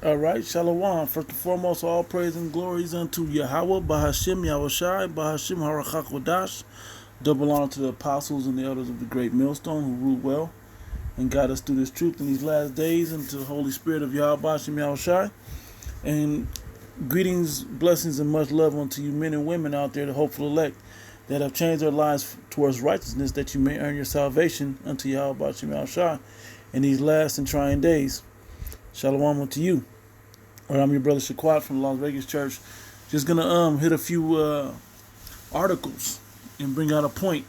All right, Shalom. First and foremost, all praise and glories unto Yahweh, Bahashim Yahushai, Bahashim Harachakodash. Double honor to the apostles and the elders of the great millstone who rule well and guide us through this truth in these last days, and to the Holy Spirit of Yahweh, Bahashim Yahushai. And greetings, blessings, and much love unto you men and women out there, the hopeful elect, that have changed their lives towards righteousness, that you may earn your salvation unto Yahweh, Bahashim Yahushai, in these last and trying days. Shalom unto you. Or I'm your brother Shaquat from Las Vegas Church. Just gonna hit a few articles and bring out a point,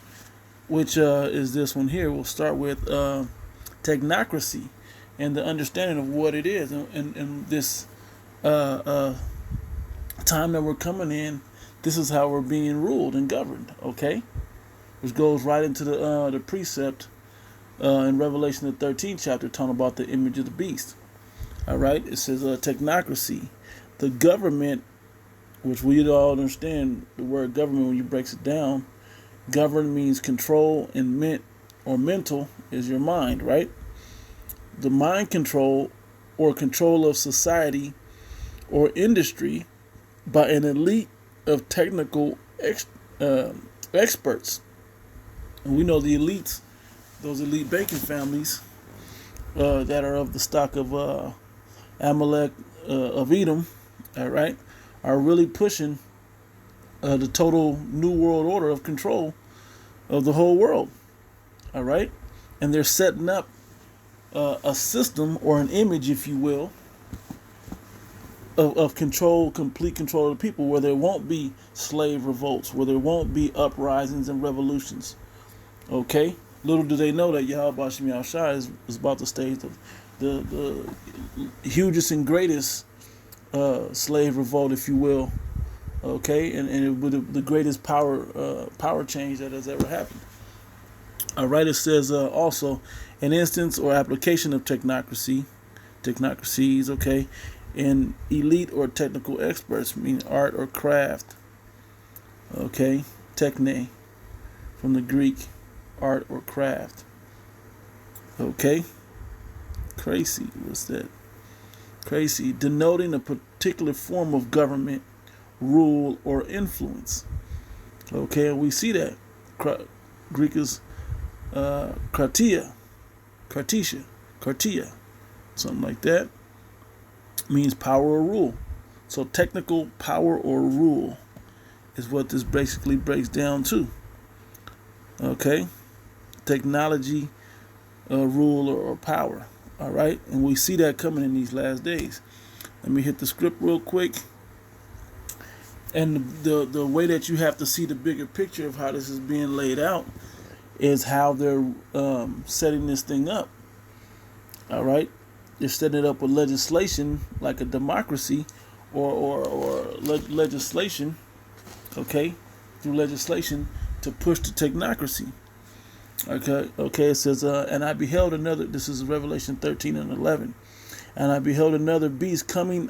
which is this one here. We'll start with technocracy and the understanding of what it is, and this time that we're coming in. This is how we're being ruled and governed. Okay, which goes right into the precept in Revelation the 13th chapter, talking about the image of the beast. All right, it says technocracy, the government, which we all understand the word government when you breaks it down. Govern means control, and mental is your mind, right? The mind control or control of society or industry by an elite of technical experts. And we know the elites, those elite banking families that are of the stock of Amalek of Edom, all right, are really pushing the total new world order of control of the whole world, all right, and they're setting up a system or an image, if you will, of control, complete control of the people, where there won't be slave revolts, where there won't be uprisings and revolutions. Okay, little do they know that Yahweh Bashim Yahushai is about to stage the hugest and greatest slave revolt, if you will, okay, and it would the greatest power change that has ever happened. All right, it says also an instance or application of technocracies, okay, and elite or technical experts, meaning art or craft, okay, techne, from the Greek, art or craft, okay. Crazy, what's that? Crazy, denoting a particular form of government, rule, or influence. Okay, and we see that. Greek is kratia, something like that. Means power or rule. So technical power or rule is what this basically breaks down to. Okay, technology, rule, or power. All right, and we see that coming in these last days. Let me hit the script real quick. And the way that you have to see the bigger picture of how this is being laid out is how they're setting this thing up. All right, they're setting it up with legislation, like a democracy, or legislation. Okay, through legislation to push the technocracy. Okay, it says, and I beheld another, this is Revelation 13 and 11, and I beheld another beast coming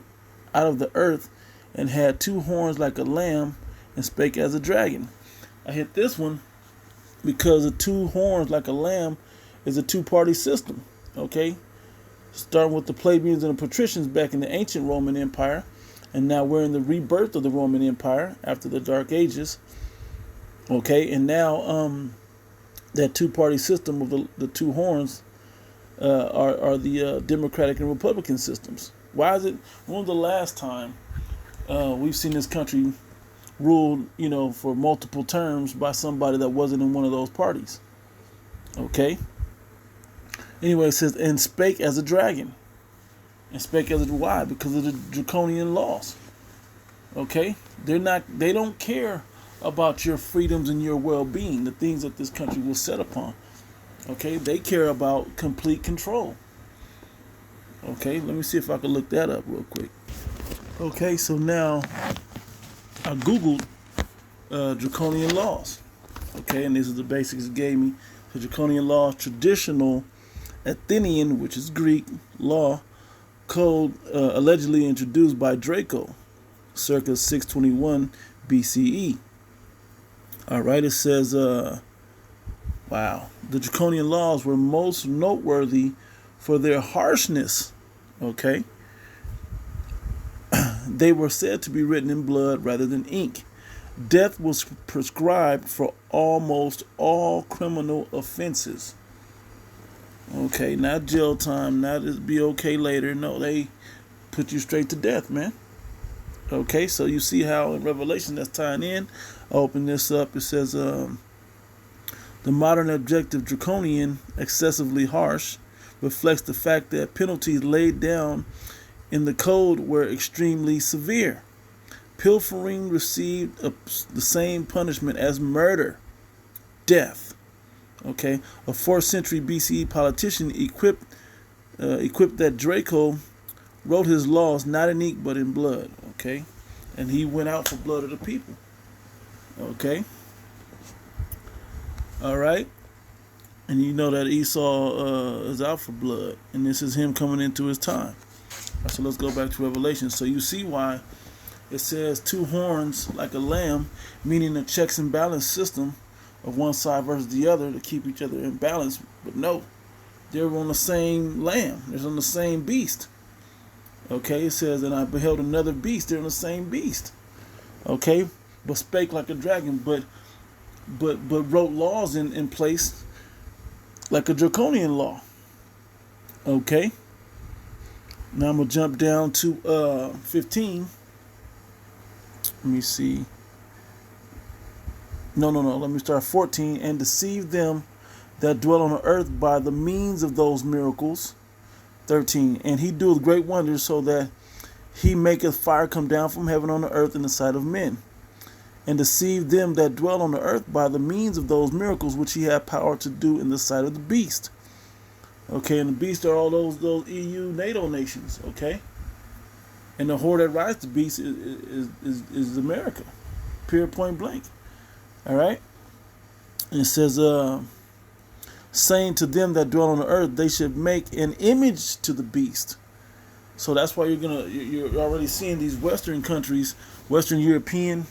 out of the earth, and had two horns like a lamb, and spake as a dragon. I hit this one because the two horns like a lamb is a two-party system, okay? Starting with the plebeians and the patricians back in the ancient Roman Empire, and now we're in the rebirth of the Roman Empire after the Dark Ages, okay? And now, that two-party system of the two horns are the Democratic and Republican systems. Why is it? When was the last time we've seen this country ruled, for multiple terms by somebody that wasn't in one of those parties? Okay. Anyway, it says, and spake as a dragon. And spake as a why? Because of the draconian laws. Okay. They don't care about your freedoms and your well-being, the things that this country was set upon. Okay, they care about complete control. Okay, let me see if I can look that up real quick. Okay, so now I googled draconian laws. Okay, and these are the basics it gave me. The draconian law, traditional Athenian, which is Greek, law code allegedly introduced by Draco, circa 621 BCE. All right, it says, wow, the draconian laws were most noteworthy for their harshness, okay, they were said to be written in blood rather than ink. Death was prescribed for almost all criminal offenses. Okay, not jail time, not just be okay later. No, they put you straight to death, man. Okay, so you see how in Revelation that's tying in. I'll open this up. It says, the modern objective draconian, excessively harsh, reflects the fact that penalties laid down in the code were extremely severe. Pilfering received the same punishment as murder, death. Okay, a 4th century BCE politician equipped that Draco wrote his laws not in ink but in blood. Okay, and he went out for blood of the people. Okay, all right, and you know that Esau is out for blood, and this is him coming into his time. Right, so let's go back to Revelation. So you see why it says 2 horns like a lamb, meaning a checks and balance system of one side versus the other to keep each other in balance. But no, they're on the same lamb. They're on the same beast. Okay, it says, and I beheld another beast. They're on the same beast. Okay, but spake like a dragon, but wrote laws in place like a draconian law. Okay. Now I'm gonna jump down to 15. Let me see. No. Let me start 14. And deceive them that dwell on the earth by the means of those miracles. 13. And he doeth great wonders, so that he maketh fire come down from heaven on the earth in the sight of men. And deceive them that dwell on the earth by the means of those miracles which he had power to do in the sight of the beast. Okay, and the beast are all those EU, NATO nations. Okay. And the whore that rides the beast is America. Period, point blank. All right. And it says, saying to them that dwell on the earth, they should make an image to the beast. So that's why you're already seeing these Western countries, Western European,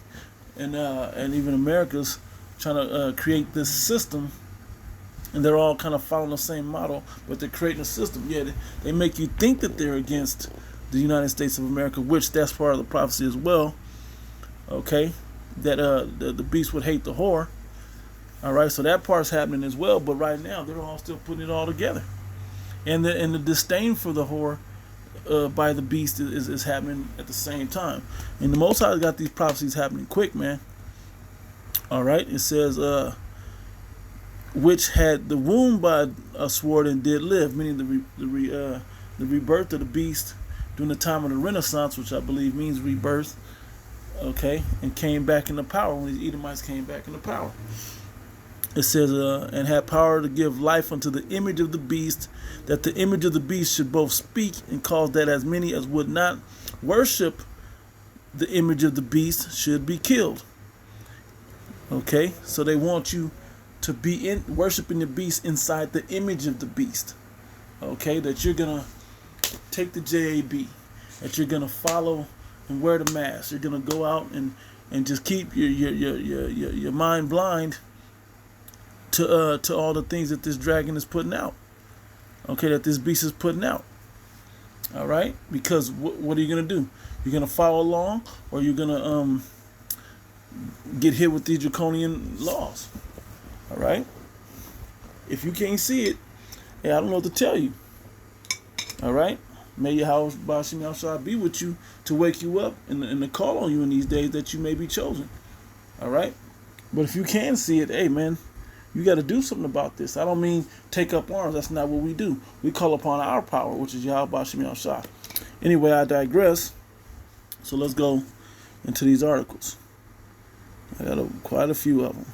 and even America's trying to create this system, and they're all kind of following the same model, but they're creating a system. Yeah, they make you think that they're against the United States of America, which that's part of the prophecy as well. Okay, that the beast would hate the whore. All right, so that part's happening as well. But right now they're all still putting it all together, and the disdain for the whore by the beast is happening at the same time. And the Most High got these prophecies happening quick, man. All right, it says, which had the womb by a sword and did live, meaning the rebirth of the beast during the time of the Renaissance, which I believe means rebirth. Okay, and came back into power when these Edomites came back into power. It says, and had power to give life unto the image of the beast, that the image of the beast should both speak and cause that as many as would not worship the image of the beast should be killed. Okay, so they want you to be worshiping the beast inside the image of the beast. Okay, that you're gonna take the JAB, that you're gonna follow and wear the mask. You're gonna go out and just keep your mind blind to all the things that this dragon is putting out. Okay, that this beast is putting out. All right, because what are you gonna do? You're gonna follow along, or you're gonna get hit with these draconian laws. All right. If you can't see it, hey, I don't know what to tell you. All right. May Yahweh Bashim Yahshua be with you to wake you up and to call on you in these days that you may be chosen. All right. But if you can see it, hey, man, you got to do something about this. I don't mean take up arms. That's not what we do. We call upon our power, which is Yahweh Bashim Yahshua. Anyway, I digress. So let's go into these articles. I got quite a few of them.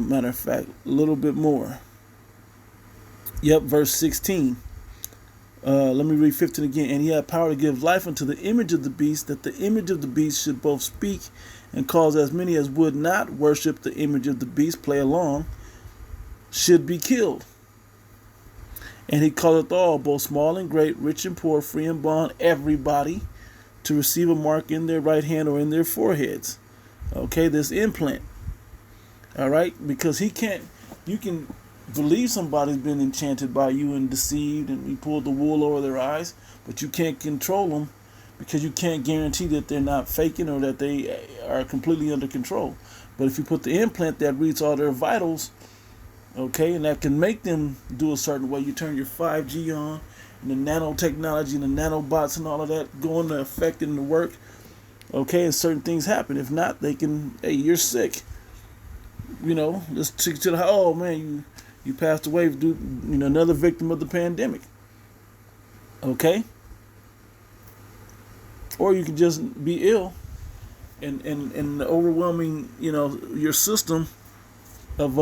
Matter of fact, a little bit more. Yep, verse 16. Let me read 15 again. And he had power to give life unto the image of the beast, that the image of the beast should both speak and cause as many as would not worship the image of the beast, play along, should be killed. And he calleth all, both small and great, rich and poor, free and bond, everybody, to receive a mark in their right hand or in their foreheads. Okay, this implant. All right, because you can believe somebody's been enchanted by you and deceived, and you pulled the wool over their eyes, but you can't control them because you can't guarantee that they're not faking or that they are completely under control. But if you put the implant that reads all their vitals, okay, and that can make them do a certain way, you turn your 5G on, and the nanotechnology and the nanobots and all of that go into effect and the work, okay, and certain things happen. If not, they can, hey, you're sick. You know, let's take to the, oh man, you passed away, another victim of the pandemic. Okay? Or you could just be ill and the overwhelming, your system of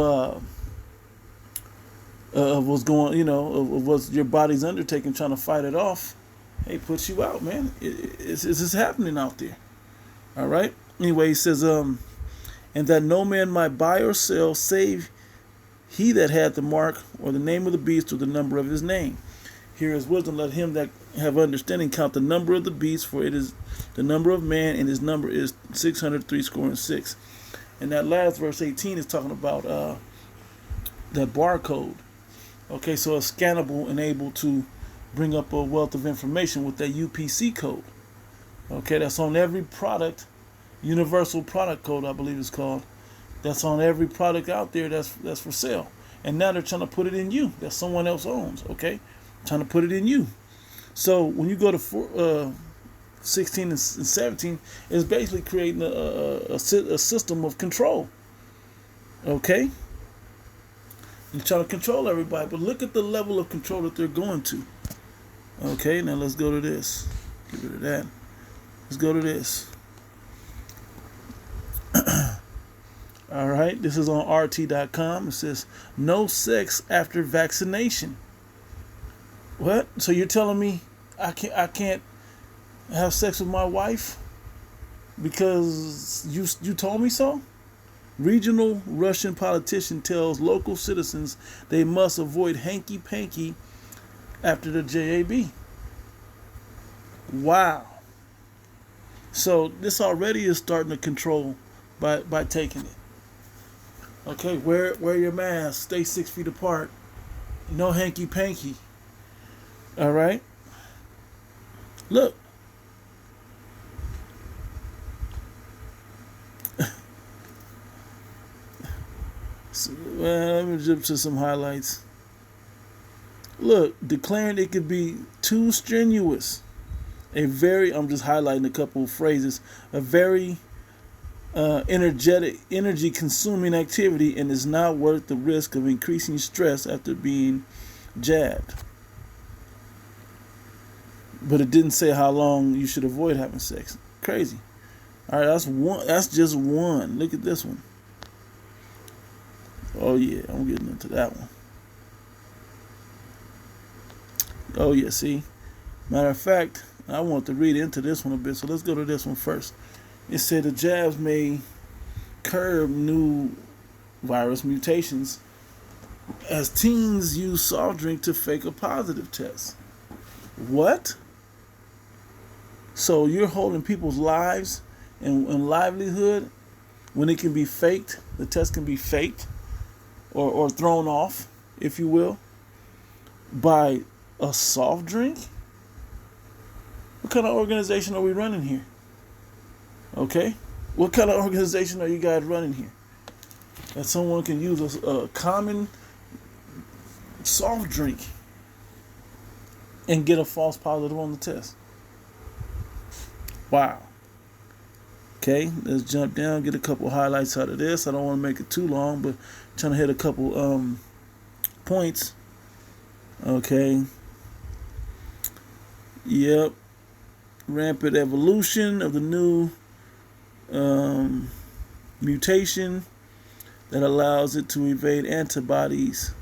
what's going, of what your body's undertaking, trying to fight it off, hey, puts you out, man. It's just happening out there. All right? Anyway, he says, and that no man might buy or sell save he that had the mark or the name of the beast or the number of his name. Here is wisdom, let him that have understanding count the number of the beast, for it is the number of man, and his number is 666. And that last verse 18 is talking about that barcode. Okay, so it's scannable and able to bring up a wealth of information with that UPC code. Okay, that's on every product, universal product code, I believe it's called. That's on every product out there that's for sale. And now they're trying to put it in you that someone else owns, okay? Trying to put it in you. So when you go to 16 and 17, it's basically creating a system of control. Okay? You're trying to control everybody, but look at the level of control that they're going to. Okay, now let's go to this. Get rid of that. Let's go to this. All right, this is on RT.com. It says, no sex after vaccination. What? So you're telling me I can't have sex with my wife because you told me so? Regional Russian politician tells local citizens they must avoid hanky-panky after the JAB. Wow. So this already is starting to control by taking it. Okay, wear your mask, stay 6 feet apart, no hanky-panky. All right? Look. So, let me jump to some highlights. Look, declaring it could be too strenuous. I'm just highlighting a couple of phrases. A very energy consuming activity, and is not worth the risk of increasing stress after being jabbed. But it didn't say how long you should avoid having sex. Crazy. All right, that's just one. Look at this one. Oh yeah, I'm getting into that one. Oh yeah, see? Matter of fact, I want to read into this one a bit, so let's go to this one first. It said the jabs may curb new virus mutations as teens use soft drink to fake a positive test. What? So you're holding people's lives and livelihood when it can be faked, the test can be faked or thrown off, if you will, by a soft drink? What kind of organization are we running here? Okay? What kind of organization are you guys running here? That someone can use a common soft drink and get a false positive on the test. Wow. Okay, let's jump down, get a couple highlights out of this. I don't want to make it too long, but I'm trying to hit a couple points. Okay. Yep. Rampant evolution of the new mutation that allows it to evade antibodies.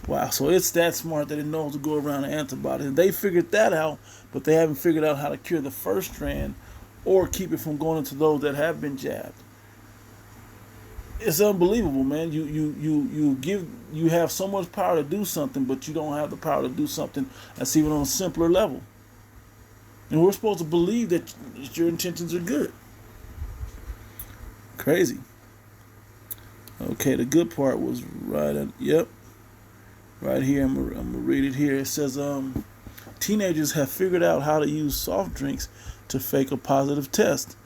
Wow, so it's that smart that it knows to go around an antibody. And they figured that out, but they haven't figured out how to cure the first strand or keep it from going into those that have been jabbed. It's unbelievable, man. You have so much power to do something, but you don't have the power to do something that's even on a simpler level. And we're supposed to believe that your intentions are good. Crazy. Okay, the good part was right here. I'm gonna read it here. It says teenagers have figured out how to use soft drinks to fake a positive test,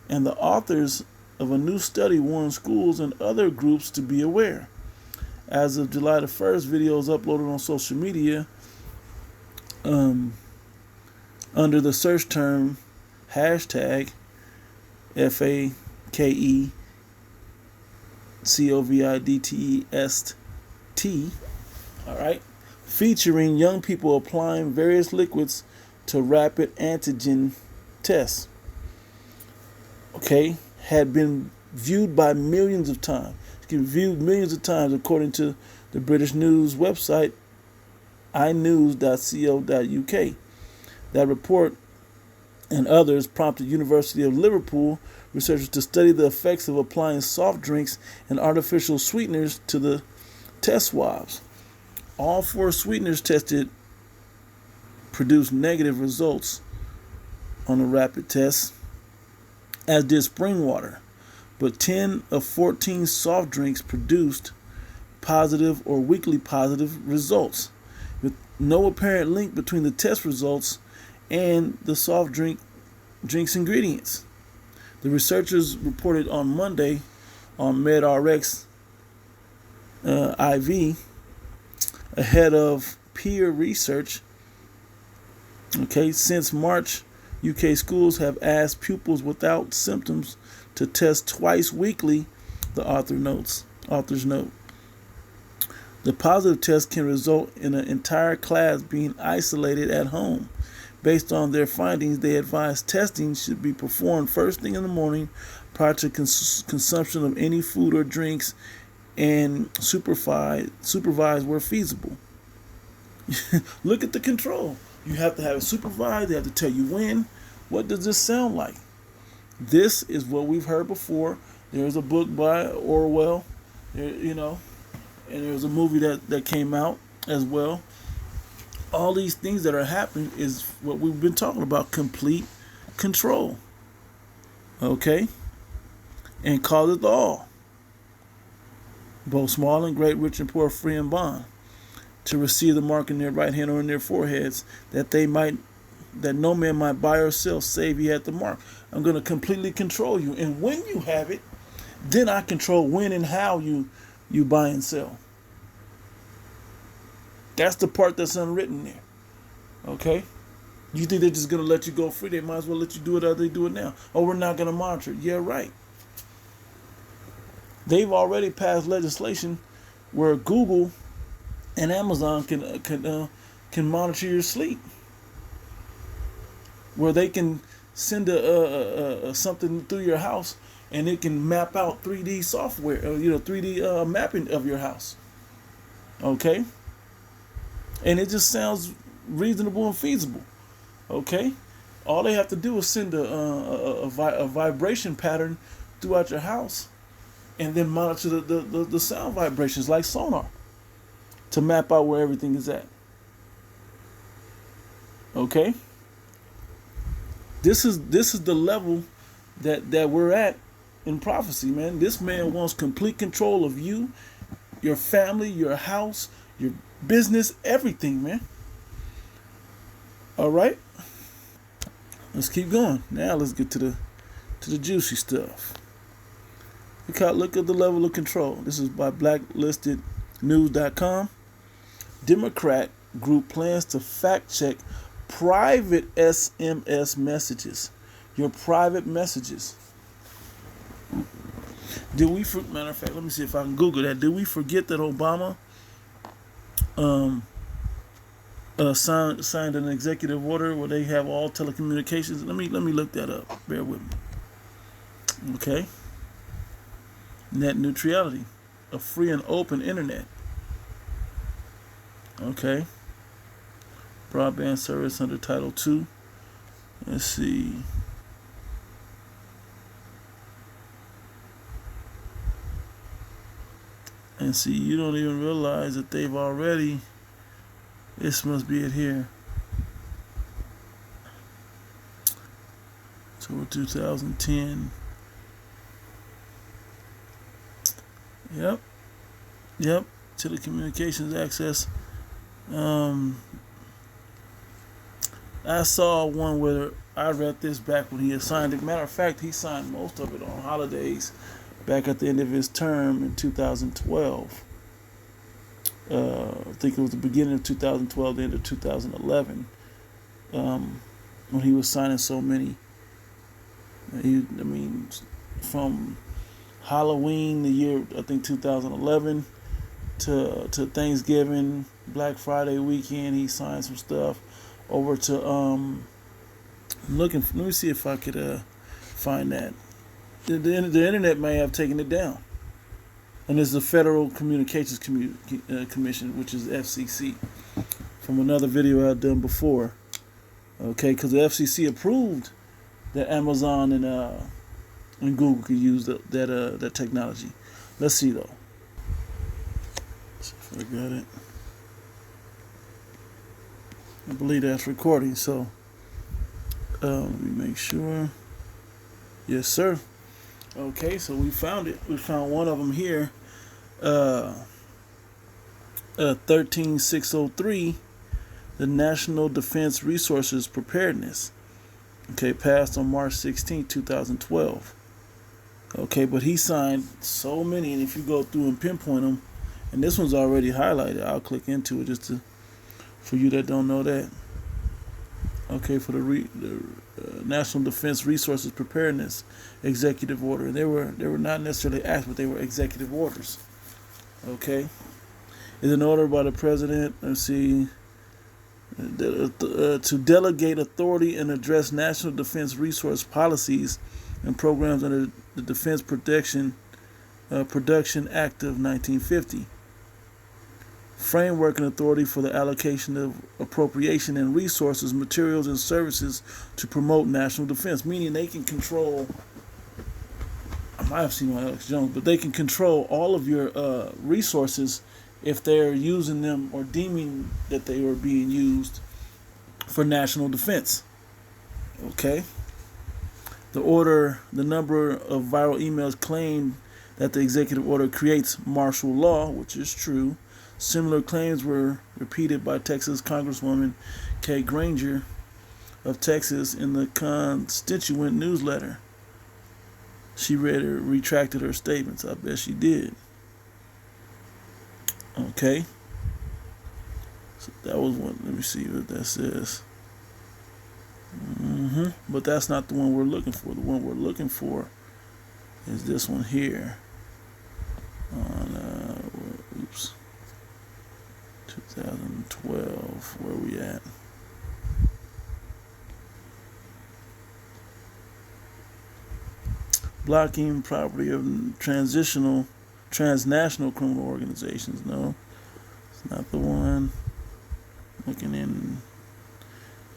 and the authors of a new study warn schools and other groups to be aware. As of July the 1st, videos uploaded on social media under the search term hashtag FAKECOVIDTEST, all right, featuring young people applying various liquids to rapid antigen tests, okay, had been viewed by millions of times. It's been viewed millions of times, according to the British news website inews.co.uk. That report and others prompted University of Liverpool researchers to study the effects of applying soft drinks and artificial sweeteners to the test swabs. All 4 sweeteners tested produced negative results on the rapid test, as did spring water. But 10 of 14 soft drinks produced positive or weakly positive results, with no apparent link between the test results and the soft drinks ingredients. The researchers reported on Monday on MedRx IV, ahead of peer research. Okay, since March, UK schools have asked pupils without symptoms to test twice weekly, the authors note. The positive test can result in an entire class being isolated at home. Based on their findings, they advise testing should be performed first thing in the morning prior to consumption of any food or drinks, and supervised where feasible. Look at the control. You have to have it supervised. They have to tell you when. What does this sound like? This is what we've heard before. There's a book by Orwell, and there's a movie that came out as well. All these things that are happening is what we've been talking about: complete control. Okay? And call it all. Both small and great, rich and poor, free and bond, to receive the mark in their right hand or in their foreheads, that no man might buy or sell save he had the mark. I'm going to completely control you. And when you have it, then I control when and how you buy and sell. That's the part that's unwritten there. Okay? You think they're just going to let you go free? They might as well let you do it as they do it now. Oh, we're not going to monitor it. Yeah, right. They've already passed legislation where Google and Amazon can monitor your sleep, where they can send a something through your house and it can map out 3D software, 3D mapping of your house. Okay, and it just sounds reasonable and feasible. Okay, all they have to do is send a vibration pattern throughout your house, and then monitor the sound vibrations like sonar to map out where everything is at. Okay? This is the level that we're at in prophecy, man. This man wants complete control of you, your family, your house, your business, everything, man. All right? Let's keep going. Now let's get to the juicy stuff. Look at the level of control. This is by blacklistednews.com. Democrat group plans to fact-check private SMS messages. Your private messages. Matter of fact, let me see if I can Google that. Did we forget that Obama signed an executive order where they have all telecommunications? Let me look that up. Bear with me. Okay. Net neutrality, a free and open internet. Okay. Broadband service under Title II. Let's see. And see, you don't even realize that they've already, this must be it here. So 2010. Yep. Telecommunications access. I saw one where I read this back when he had signed it. Matter of fact, he signed most of it on holidays back at the end of his term in 2012. I think it was the beginning of 2012, the end of 2011, when he was signing so many. I mean, from Halloween, the year I think 2011, to Thanksgiving, Black Friday weekend, he signed some stuff. Over to looking. Let me see if I could find that. The internet may have taken it down. And there's the Federal Communications Commission, which is FCC, from another video I've done before. Okay, because the FCC approved that Amazon and Google could use that technology. Let's see though. Let's see if I got it. I believe that's recording. So let me make sure. Yes, sir. Okay, so we found it. We found one of them here. 13603, the National Defense Resources Preparedness. Okay, passed on March 16, 2012. Okay, but he signed so many, and if you go through and pinpoint them, and this one's already highlighted, I'll click into it just for you that don't know that. Okay, for the National Defense Resources Preparedness Executive Order. They were not necessarily acts, but they were executive orders. Okay, is an order by the president. Let's see, to delegate authority and address national defense resource policies and programs under the Defense Production Act of 1950. Framework and authority for the allocation of appropriation and resources, materials, and services to promote national defense. Meaning they can control. I might have seen on Alex Jones, but they can control all of your resources if they're using them or deeming that they are being used for national defense. Okay. The number of viral emails claimed that the executive order creates martial law, which is true. Similar claims were repeated by Texas Congresswoman Kay Granger of Texas in the Constituent newsletter. She retracted her statements. I bet she did. Okay. So that was one. Let me see what that says. But that's not the one we're looking for. The one we're looking for is this one here. On, 2012. Where we at? Blocking property of transnational criminal organizations. No, it's not the one. Looking in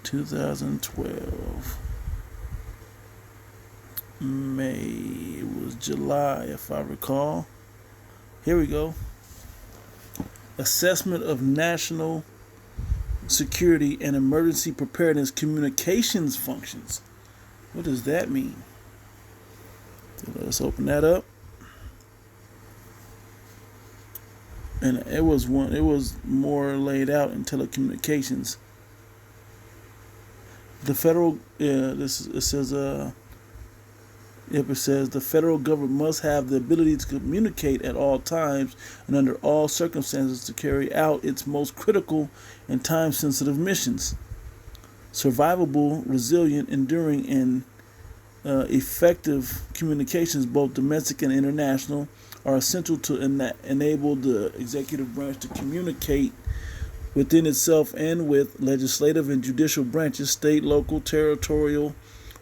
2012. May, it was July if I recall. Here we go. Assessment of national security and emergency preparedness communications functions. What does that mean? So let's open that up. And it was more laid out in telecommunications. The federal it says the federal government must have the ability to communicate at all times and under all circumstances to carry out its most critical and time-sensitive missions. Survivable, resilient, enduring, and effective communications, both domestic and international, are essential to enable the executive branch to communicate within itself and with legislative and judicial branches, state, local, territorial,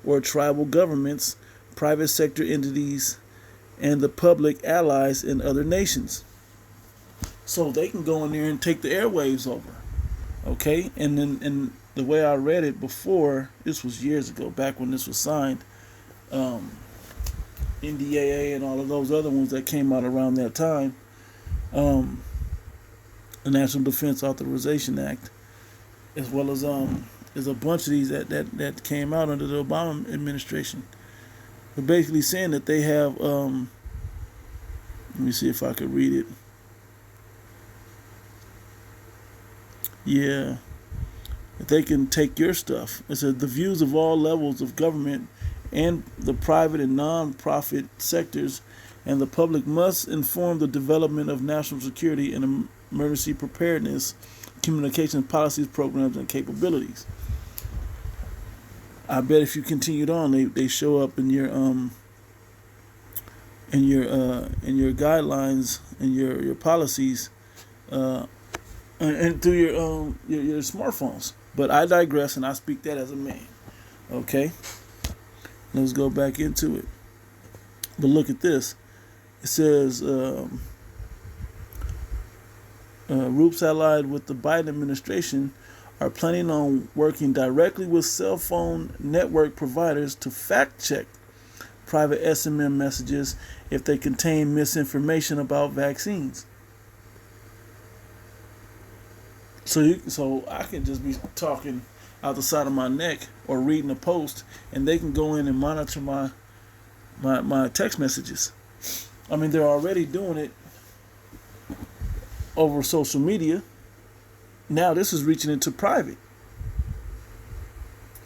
or tribal governments, private sector entities, and the public, allies, and other nations. So they can go in there and take the airwaves over. Okay? And then the way I read it before, this was years ago, back when this was signed, NDAA and all of those other ones that came out around that time, the National Defense Authorization Act, as well as there's a bunch of these that came out under the Obama administration. They're basically saying that they have, let me see if I could read it. they can take your stuff. It says the views of all levels of government and the private and non-profit sectors and the public must inform the development of national security and emergency preparedness, communications policies, programs, and capabilities. I bet if you continued on, they show up in your guidelines and your policies, and through your smartphones. But I digress, and I speak that as a man. Okay, let's go back into it. But look at this. It says groups allied with the Biden administration are planning on working directly with cell phone network providers to fact-check private SMS messages if they contain misinformation about vaccines. So I can just be talking out the side of my neck or reading a post, and they can go in and monitor my text messages. I mean, they're already doing it over social media. Now this is reaching into private.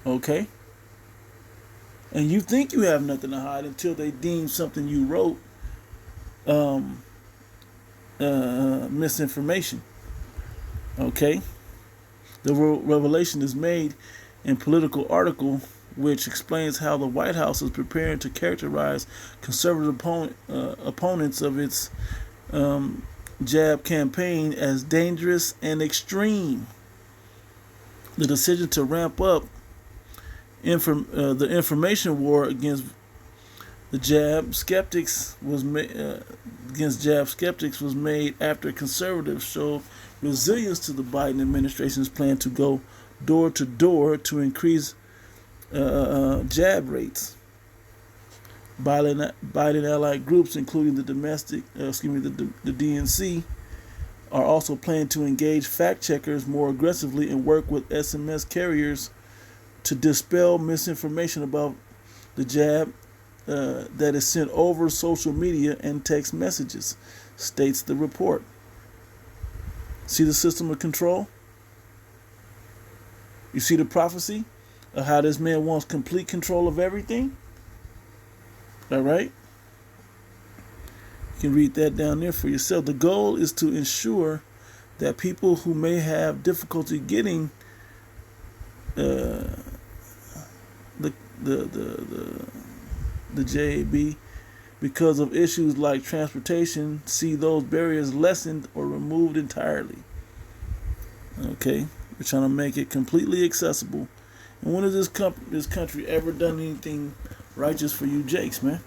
Okay? And you think you have nothing to hide until they deem something you wrote misinformation. Okay? The revelation is made in Political article which explains how the White House is preparing to characterize conservative opponents of its jab campaign as dangerous and extreme. The decision to ramp up the information war against the jab skeptics was made after conservatives showed resilience to the Biden administration's plan to go door to door to increase jab rates. Biden allied groups, including the DNC, are also planning to engage fact checkers more aggressively and work with SMS carriers to dispel misinformation about the jab that is sent over social media and text messages, states the report. See the system of control? You see the prophecy of how this man wants complete control of everything? All right? You can read that down there for yourself. The goal is to ensure that people who may have difficulty getting the JAB because of issues like transportation see those barriers lessened or removed entirely. Okay? We're trying to make it completely accessible. And when has this country ever done anything righteous for you Jakes, man?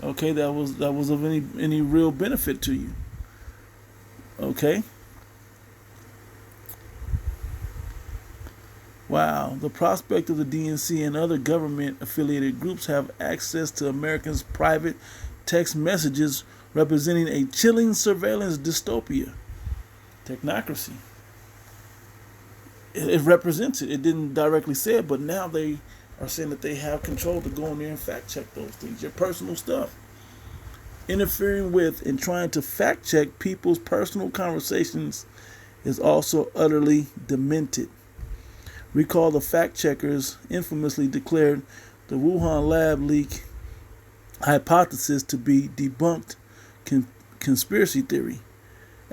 Okay, that was of any real benefit to you. Okay? Wow, the prospect of the DNC and other government-affiliated groups have access to Americans' private text messages representing a chilling surveillance dystopia. Technocracy. It represents it. It didn't directly say it, but now they are saying that they have control to go in there and fact check those things, your personal stuff. Interfering with and trying to fact check people's personal conversations is also utterly demented. Recall the fact checkers infamously declared the Wuhan lab leak hypothesis to be debunked conspiracy theory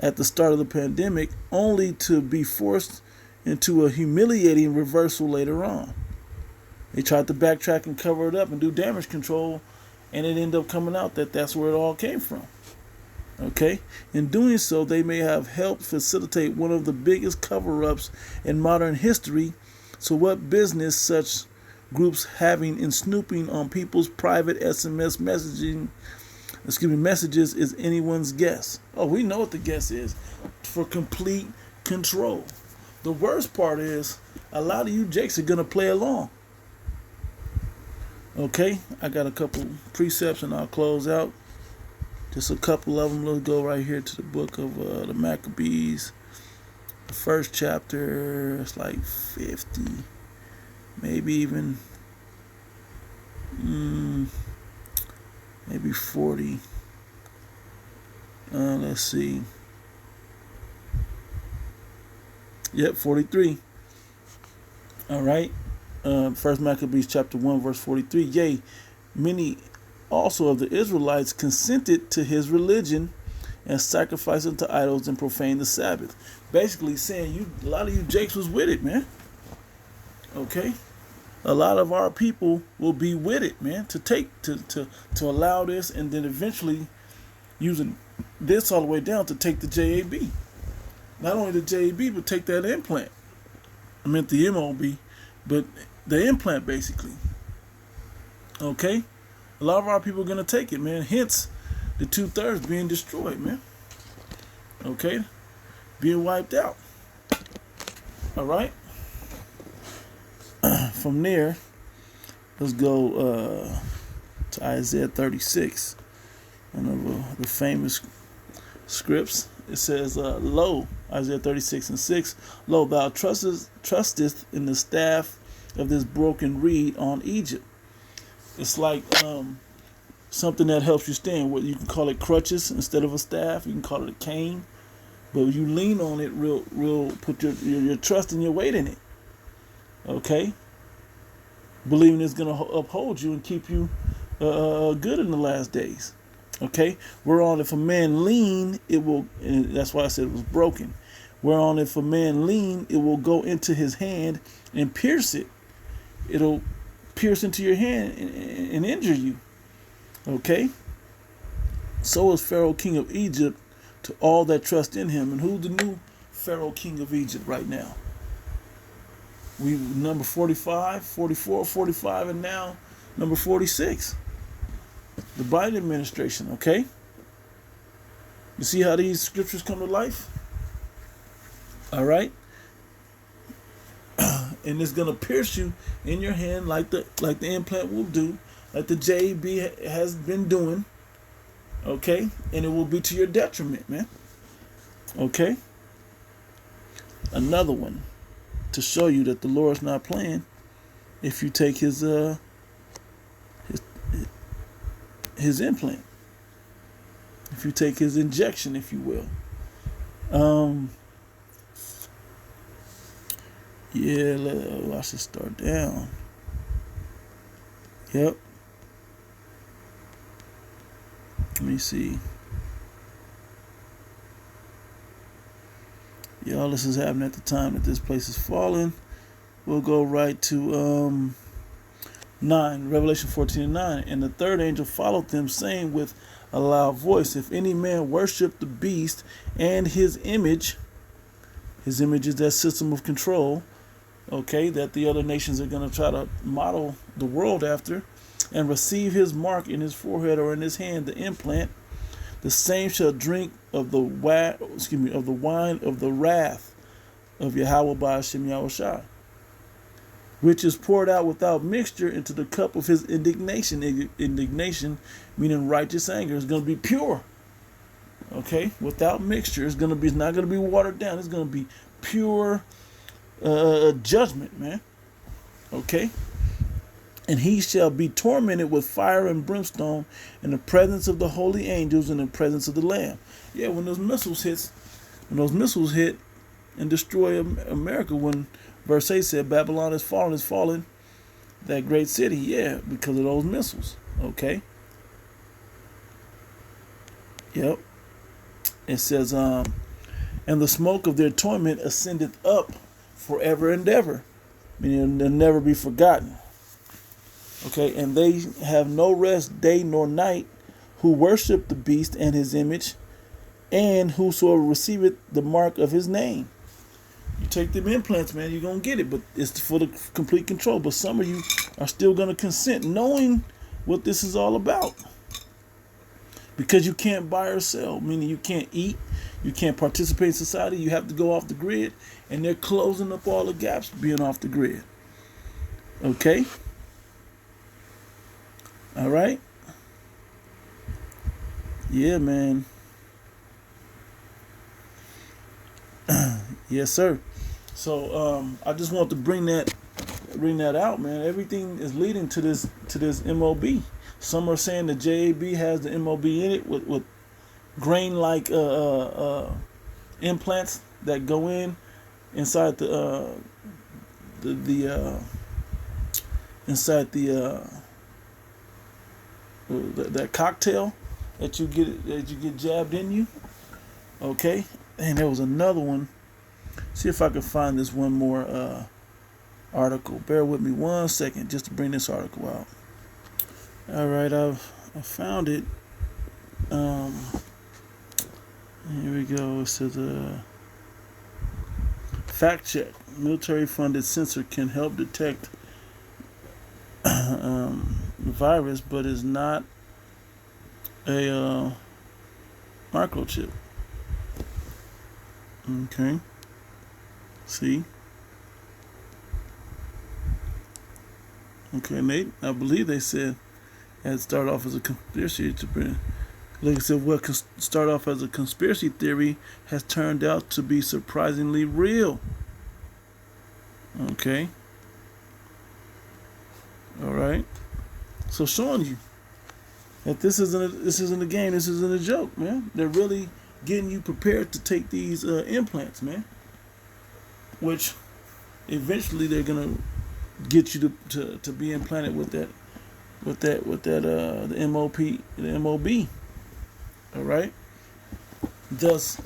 at the start of the pandemic, only to be forced into a humiliating reversal later on. They tried to backtrack and cover it up and do damage control, and it ended up coming out that that's where it all came from. Okay? In doing so, they may have helped facilitate one of the biggest cover-ups in modern history. So what business such groups having in snooping on people's private SMS messages is anyone's guess. Oh, we know what the guess is. For complete control. The worst part is a lot of you jakes are going to play along. Okay, I got a couple precepts and I'll close out. Just a couple of them. Let's go right here to the book of the Maccabees. The first chapter, it's like 50, maybe even, maybe 40. Let's see. Yep, 43. All right. First Maccabees chapter 1 verse 43. Yea, many also of the Israelites consented to his religion and sacrificed unto idols and profaned the Sabbath. Basically saying a lot of you jakes was with it, man. Okay. A lot of our people will be with it, man, to allow this, and then eventually using this all the way down to take the JAB. Not only the JAB, but take that implant. I meant the MOB, but the implant basically. Okay? A lot of our people are going to take it, man. Hence, the 2/3 being destroyed, man. Okay? Being wiped out. All right? From there, let's go to Isaiah 36. One of the famous scripts. It says, Lo, Isaiah 36:6, Lo, thou trustest in the staff of this broken reed on Egypt. It's like something that helps you stand. What you can call it crutches instead of a staff. You can call it a cane. But you lean on it real, put your trust and your weight in it. Okay? Believing it's going to uphold you and keep you good in the last days. Okay? Whereon if a man lean, it will, and that's why I said it was broken. Whereon if a man lean, it will go into his hand and pierce it. It'll pierce into your hand and injure you. Okay? So is Pharaoh, king of Egypt, to all that trust in him. And who's the new Pharaoh, king of Egypt right now? We number 45, 44, 45, and now number 46. The Biden administration, okay? You see how these scriptures come to life? All right? And it's going to pierce you in your hand like the implant will do, like the JB has been doing. Okay? And it will be to your detriment, man. Okay? Another one to show you that the Lord's not playing. If you take his implant, if you take his injection, if you will, I should start down. Yep. Let me see. Y'all, this is happening at the time that this place is falling. We'll go right to 9, Revelation 14:9. And the third angel followed them, saying with a loud voice, if any man worship the beast and his image is that system of control, okay, that the other nations are going to try to model the world after, and receive his mark in his forehead or in his hand, the implant, the same shall drink of the wine of the wrath of Yahweh by Hashem Yahushua, which is poured out without mixture into the cup of his indignation. Indignation meaning righteous anger. Is going to be pure. Okay, without mixture. It's not going to be watered down. It's going to be pure judgment, man. Okay. And he shall be tormented with fire and brimstone in the presence of the holy angels and in the presence of the Lamb. Yeah, when those missiles hit and destroy America, when verse 8 said Babylon is fallen, that great city, yeah, because of those missiles. Okay. Yep. It says, and the smoke of their torment ascendeth up forever and ever, meaning they'll never be forgotten. Okay, and they have no rest day nor night who worship the beast and his image, and whosoever receiveth the mark of his name. You take them implants, man, you're going to get it, but it's for the complete control. But some of you are still going to consent, knowing what this is all about. Because you can't buy or sell, meaning you can't eat, you can't participate in society, you have to go off the grid, and they're closing up all the gaps being off the grid. Okay? All right? Yeah, man. Yes, sir. So I just want to bring that out, man. Everything is leading to this MOB. Some are saying the JAB has the MOB in it with grain-like implants that go inside the inside that cocktail that you get jabbed in you. Okay, and there was another one. See if I can find this one more article. Bear with me 1 second just to bring this article out. All right, I found it. Here we go. It says fact check. Military-funded sensor can help detect virus, but is not a microchip. Okay. See. Okay, Nate. I believe they said it started off as a conspiracy to bring. Like I said, what started off as a conspiracy theory has turned out to be surprisingly real. Okay. All right. So showing you that this isn't a game. This isn't a joke, man. They're really getting you prepared to take these implants, man. Which eventually they're gonna get you to be implanted with the MOB. All right. Thus,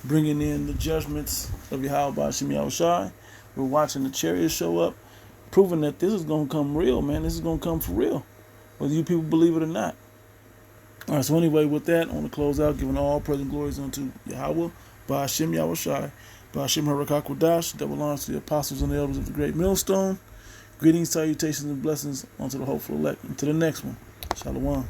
bringing in the judgments of Yahweh Hashem Yahushai. We're watching the chariots show up, proving that this is going to come real, man. This is going to come for real, whether you people believe it or not. All right, so anyway, with that, I want to close out, giving all praise and glories unto Yahweh, Ba'ashem Yahushai, Ba'ashem Harakakwadash, double honors to the apostles and the elders of the great millstone. Greetings, salutations, and blessings unto the hopeful elect. Until the next one, Shalom.